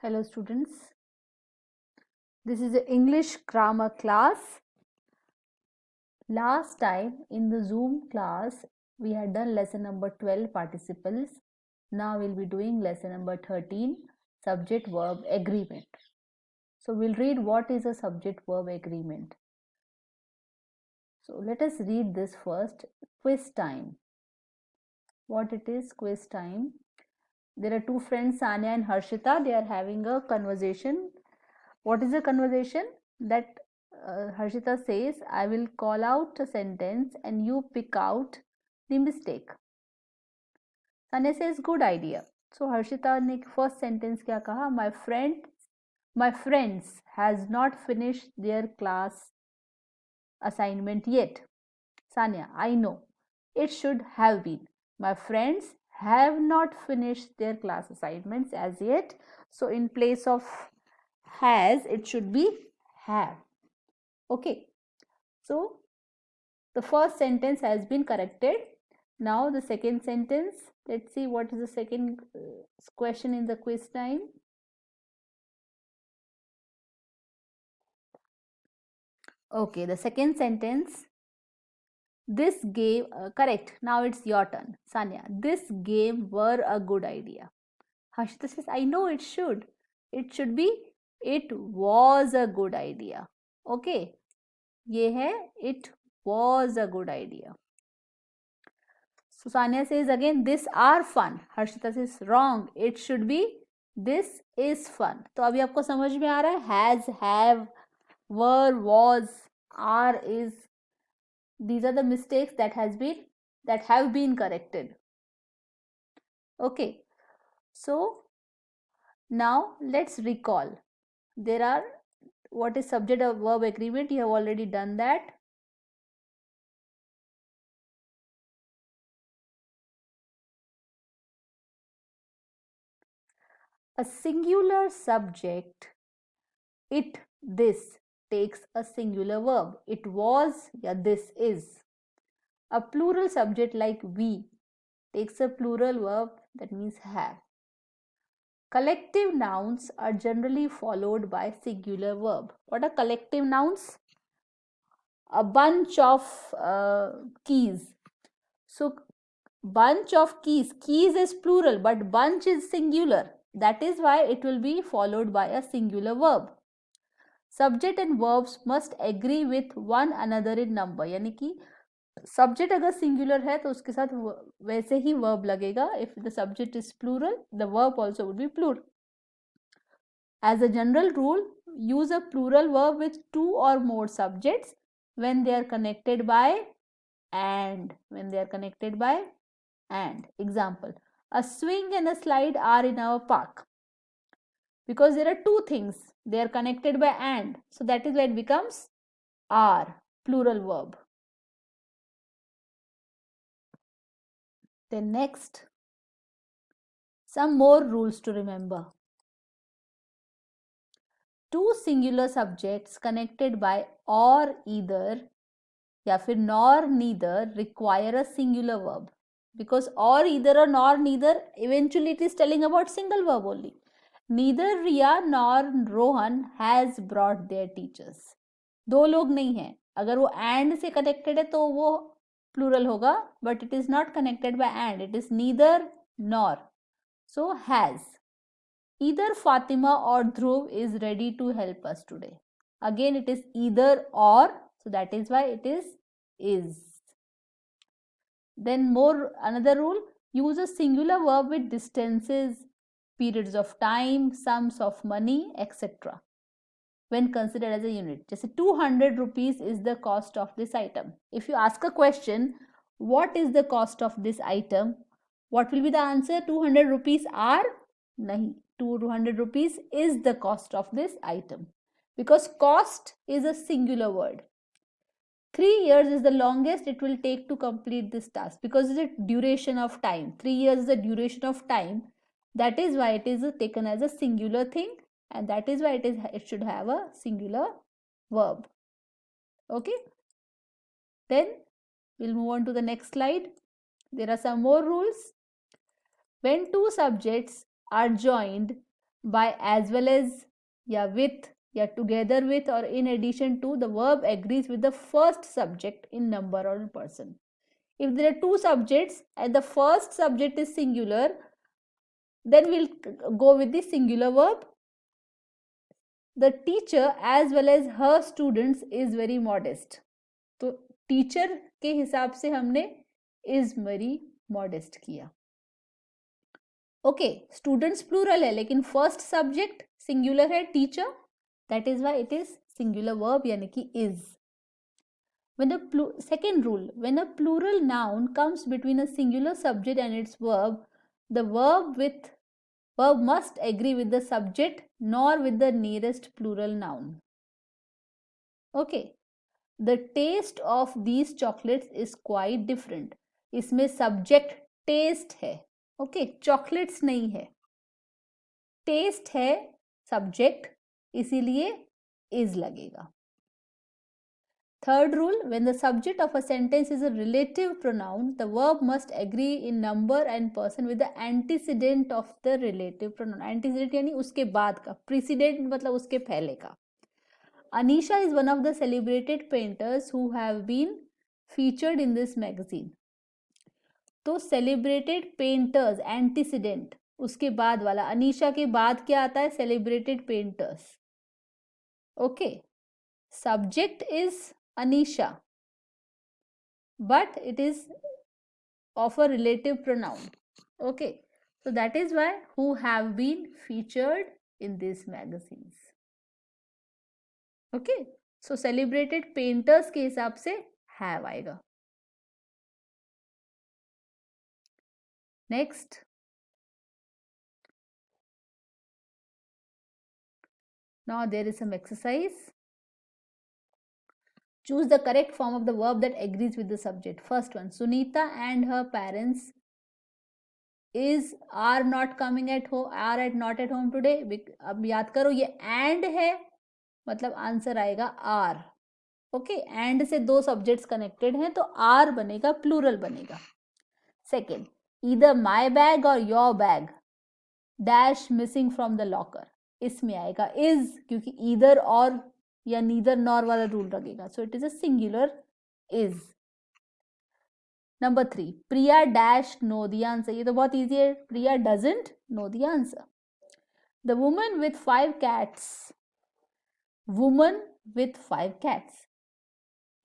Hello students, this is the English grammar class. Last time in the Zoom class we had done lesson number 12 participles. Now we'll be doing lesson number 13 subject verb agreement. So we'll read what is a subject verb agreement. So let us read this first. Quiz time. What it is? Quiz time. There are two friends, Sanya and Harshita. They are having a conversation. What is the conversation? That Harshita says, I will call out a sentence and you pick out the mistake. Sanya says, good idea. So Harshita ने first sentence क्या कहा? My friends has not finished their class assignment yet. Sanya, I know. It should have been. My friends have not finished their class assignments as yet. So in place of has, it should be have. Okay. So the first sentence has been corrected. Now the second sentence. Let's see what is the second question in the quiz time. Okay, the second sentence. This game, correct. Now it's your turn, Sanya. This game were a good idea. Harshita says, I know it should. It should be, it was a good idea. Okay. ये है, it was a good idea. So Sanya says again, this are fun. Harshita says wrong. It should be, this is fun. तो अभी आपको समझ में आ रहा है, has, have, were, was, are, is. These are the mistakes that have been corrected. Okay. So now let's recall. There are, what is subject of verb agreement? You have already done that. A singular subject, it, this, takes a singular verb. It was, yeah, this is. A plural subject like we takes a plural verb, that means have. Collective nouns are generally followed by singular verb. What are collective nouns? A bunch of keys. So bunch of keys. Keys is plural, but bunch is singular. That is why it will be followed by a singular verb. Subject and verbs must agree with one another in number. यानी कि subject अगर singular है तो उसके साथ वैसे ही verb लगेगा. If the subject is plural, the verb also would be plural. As a general rule, use a plural verb with 2 or more subjects when they are connected by and. When they are connected by and. Example, a swing and a slide are in our park. Because there are two things, they are connected by and, so that is why it becomes are, plural verb. Then next, some more rules to remember. Two singular subjects connected by or either या फिर nor neither require a singular verb. Because or either or nor neither, eventually it is telling about single verb only. Neither Riya nor Rohan has brought their teachers. दो लोग नहीं हैं. अगर वो and से connected है तो वो plural होगा, but it is not connected by and. It is neither nor. So has. Either Fatima or Dhruv is ready to help us today. Again, it is either or, so that is why it is. Then more, another rule, use a singular verb with distances, periods of time, sums of money, etc. when considered as a unit. जैसे 200 rupees is the cost of this item. If you ask a question, what is the cost of this item? What will be the answer? 200 rupees are? नहीं. 200 rupees is the cost of this item. Because cost is a singular word. 3 years is the longest it will take to complete this task. Because it's a duration of time. 3 years is the duration of time. That is why it is taken as a singular thing. And that is why it should have a singular verb. Okay. Then we'll move on to the next slide. There are some more rules. When two subjects are joined by as well as या with या together with or in addition to, the verb agrees with the first subject in number or in person. If there are two subjects and the first subject is singular, then we'll go with the singular verb. The teacher as well as her students is very modest. तो teacher के हिसाब से हमने is very modest किया. Okay, students plural है लेकिन first subject singular है teacher, that is why it is singular verb यानी कि is. When a second rule, when a plural noun comes between a singular subject and its verb, the verb must agree with the subject nor with the nearest plural noun. Okay, the taste of these chocolates is quite different. इसमें subject taste है. Okay, chocolates नहीं है, taste है subject, इसीलिए is लगेगा. Third rule, when the subject of a sentence is a relative pronoun, the verb must agree in number and person with the antecedent of the relative pronoun. Antecedent यानी उसके बाद का, precedent मतलब उसके पहले का. Anisha is one of the celebrated painters who have been featured in this magazine. तो celebrated painters antecedent, उसके बाद वाला, अनीशा के बाद क्या आता है, celebrated painters. Okay, subject is Anisha but it is of a relative pronoun. Okay, so that is why who have been featured in these magazines. Okay, so celebrated painters के हिसाब से have आएगा. Next, now there is some exercise. Choose the correct form of the verb that agrees with the subject. First one, Sunita and her parents are not coming at home, are at not at home today. अब याद करो ये and है, मतलब answer आएगा are. Okay, and से दो subjects connected हैं तो are बनेगा, प्लूरल बनेगा. Second, either my bag or your bag dash missing from the locker. इसमें आएगा is, क्योंकि either और या neither nor वाला रूल लगेगा, so it is a singular is. Number 3, Priya dash know the answer. ये तो बहुत इजी है, Priya doesn't know the answer. The woman with 5 cats, woman with 5 cats,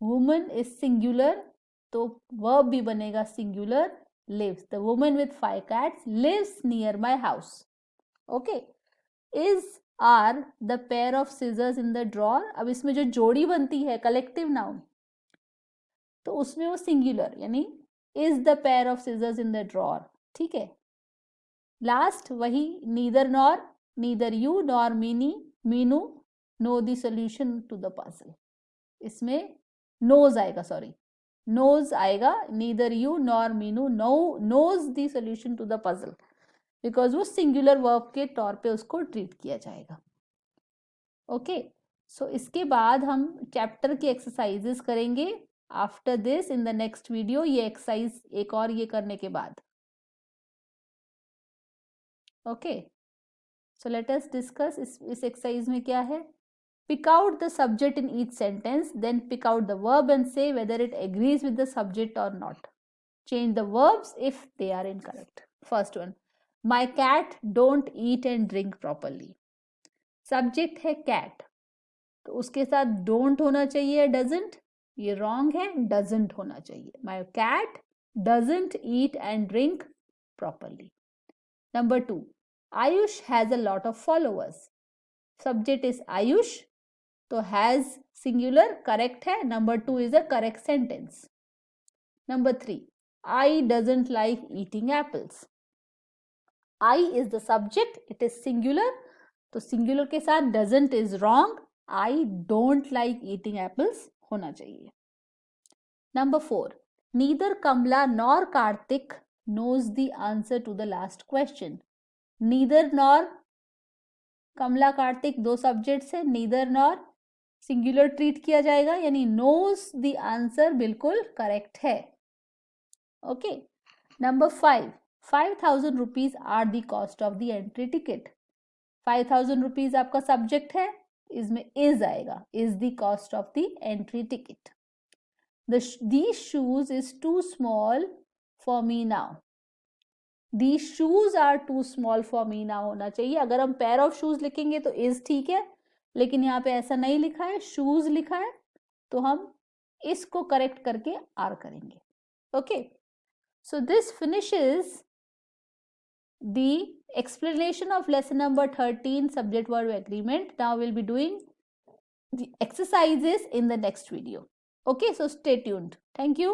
woman is singular तो वर्ब भी बनेगा singular, lives. The woman with 5 cats lives near my house. Okay, is are the pair of scissors in the drawer. अब इसमें जो जोड़ी बनती है collective noun, तो उसमें वो सिंगुलर यानी is the pair of scissors in the drawer. ठीक है. लास्ट वही neither nor, neither you nor Meenu know the solution to the puzzle. इसमें knows आएगा, सॉरी knows आएगा, neither you nor Meenu knows the solution to the puzzle, because वो singular verb के तौर पे उसको ट्रीट किया जाएगा. ओके, सो इसके बाद हम चैप्टर की एक्सरसाइजेस करेंगे after this in the next video. ये एक्सरसाइज एक और ये करने के बाद. Okay, so let us discuss. इस एक्सरसाइज में क्या है, pick out the subject in each sentence, then pick out the verb and say whether it agrees with the subject or not. Change the verbs if they are incorrect. First one, my cat don't eat and drink properly. Subject है cat, तो उसके साथ don't होना चाहिए doesn't. ये wrong है, doesn't होना चाहिए. My cat doesn't eat and drink properly. Number 2, Ayush has a lot of followers. Subject is Ayush, तो हैज सिंगुलर करेक्ट है. Number 2 is a correct sentence. Number 3, I doesn't like eating apples. I is the subject, it is singular, तो singular के साथ doesn't is wrong. I don't like eating apples होना चाहिए. Number 4, neither Kamala nor Kartik knows the answer to the last question. Neither nor, Kamala Kartik दो subjects है, neither nor singular treat किया जाएगा, यानी नोज द आंसर बिल्कुल करेक्ट है. Okay, number 5, 5000 rupees are the cost of the entry ticket. 5,000 rupees आपका subject है, इसमें इज आएगा, is the cost of the entry ticket. These shoes is too small for me now. These shoes are too small for me now होना चाहिए. अगर हम pair of shoes लिखेंगे तो is ठीक है, लेकिन यहाँ पे ऐसा नहीं लिखा है, shoes लिखा है, तो हम इसको करेक्ट करके are करेंगे. Okay, so this finishes the explanation of lesson number 13 subject verb agreement. Now we'll be doing the exercises in the next video. Okay, so stay tuned. Thank you.